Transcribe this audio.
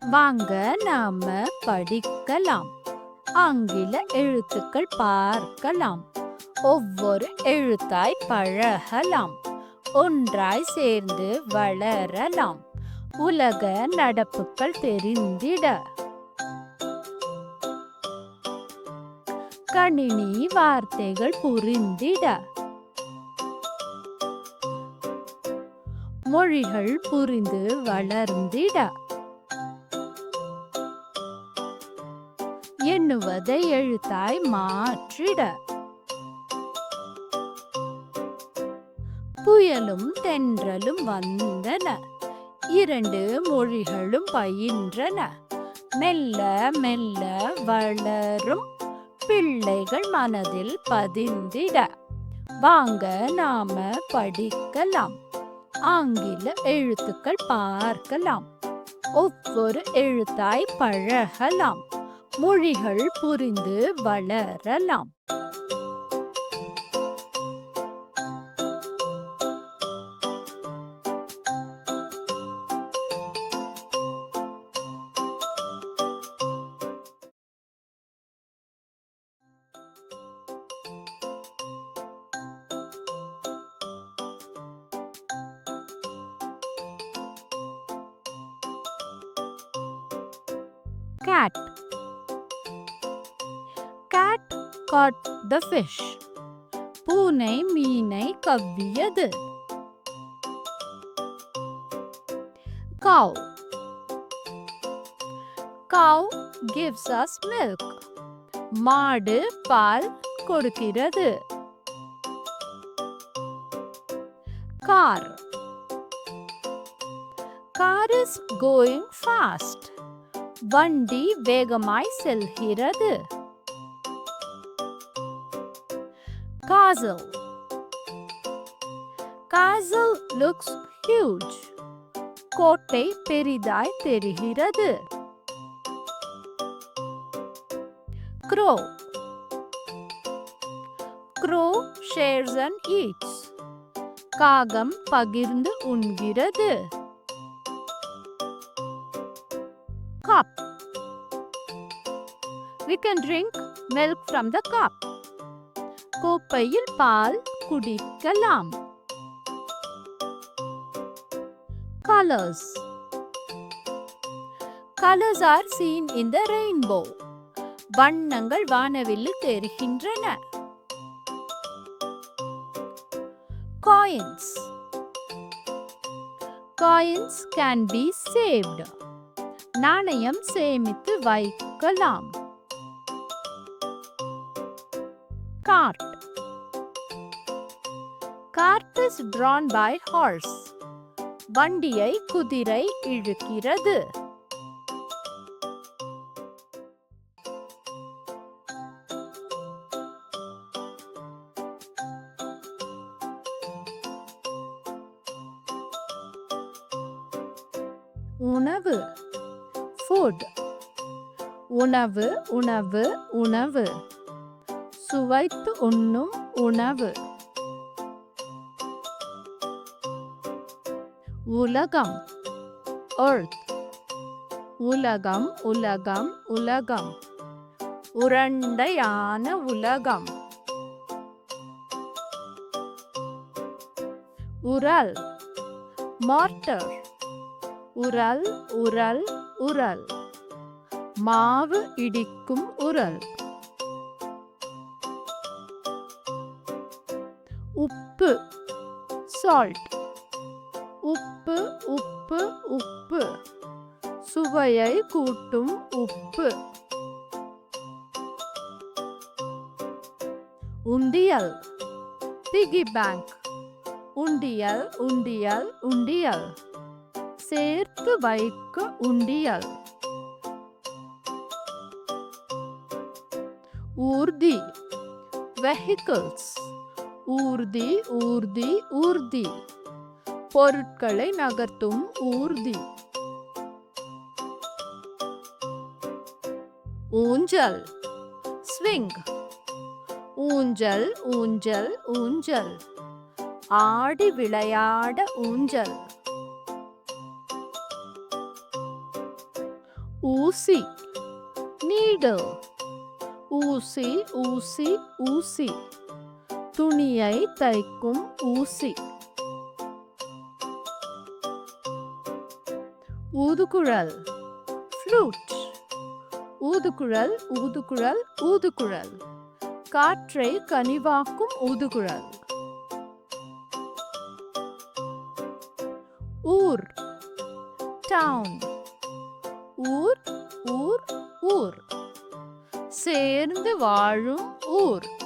வாங்க நாம படிக்கலாம். ஆங்கில எழுத்துக்கள் பார்க்கலாம். ஒவ்வொரு எழுத்தாய் பழகலாம். ஒன்றாய் சேர்ந்து வளரலாம். உலக நடப்புகள் தெரிந்திட கணினி வார்த்தைகள் புரிந்திட மொழிகள் புரிந்து வளர்ந்திட எண்ணுவதை எழுத்தாய் மாற்றிட புயலும் தென்றலும் வந்தன. இரண்டு மொழிகளும் பயின்றன. மெல்ல மெல்ல வளரும் பிள்ளைகள் மனதில் பதிந்திட வாங்க நாம படிக்கலாம். ஆங்கில எழுத்துக்கள் பார்க்கலாம். ஒவ்வொரு எழுத்தாய் பழகலாம். மொழிகள் புரிந்து வளரலாம். Cat. Cat caught the fish. பூனை மீனை கவ்வியது. Cow. Cow gives us milk. மாடு பால் கொடுக்கிறது. Car. Car is going fast. வண்டி வேகமாய் செல்கிறது. Castle. Castle looks huge. கோட்டை பெரிதாய் தெரிகிறது. Crow. Crow shares and eats. காகம் பகிர்ந்து உண்கிறது. Cup. We can drink milk from the cup. கோப்பையில் பால் குடிக்கலாம். Colors. Colors are seen in the rainbow. வண்ணங்கள் வானவில்லில் தெரிகின்றன. Coins. Coins can be saved. நாணயம் சேமித்து வைக்கலாம். Cart. Cart is drawn by horse. வண்டியை குதிரை இழுக்கிறது. உணவு. Food. உணவு உணவு உணவு. சுவைத்து உண்ணும் உணவு. உலகம். Earth. உலகம் உலகம் உலகம். உருண்டையான உலகம். உரல். Mortar. உரல் உரல் உரல். மாவு இடிக்கும் உரல். உப்பு. Salt. உப்பு உப்பு உப்பு. சுவையை கூட்டும் உப்பு. உண்டியல். Piggy bank. உண்டியல் உண்டியல் உண்டியல். சேர்த்து வைக்க உண்டியல். ஊர்தி. Vehicles. ஊர்தி ஊர்தி ஊர்தி. பொருட்களை நகர்த்தும் ஊர்தி. ஊஞ்சல். Swing. ஊஞ்சல் ஊஞ்சல் ஊஞ்சல். ஆடி விளையாட ஊஞ்சல். ஊசி needle. ஊசி ஊசி ஊசி துணியை தைக்கும் ஊசி. ஊதுகுழல் flute. ஊதுகுழல் ஊதுகுழல் ஊதுகுழல் காற்றை கனிவாக்கும் ஊதுகுழல். ஊர் town. ஊர் ஊர் ஊர் சேர்ந்து வாழும் ஊர்.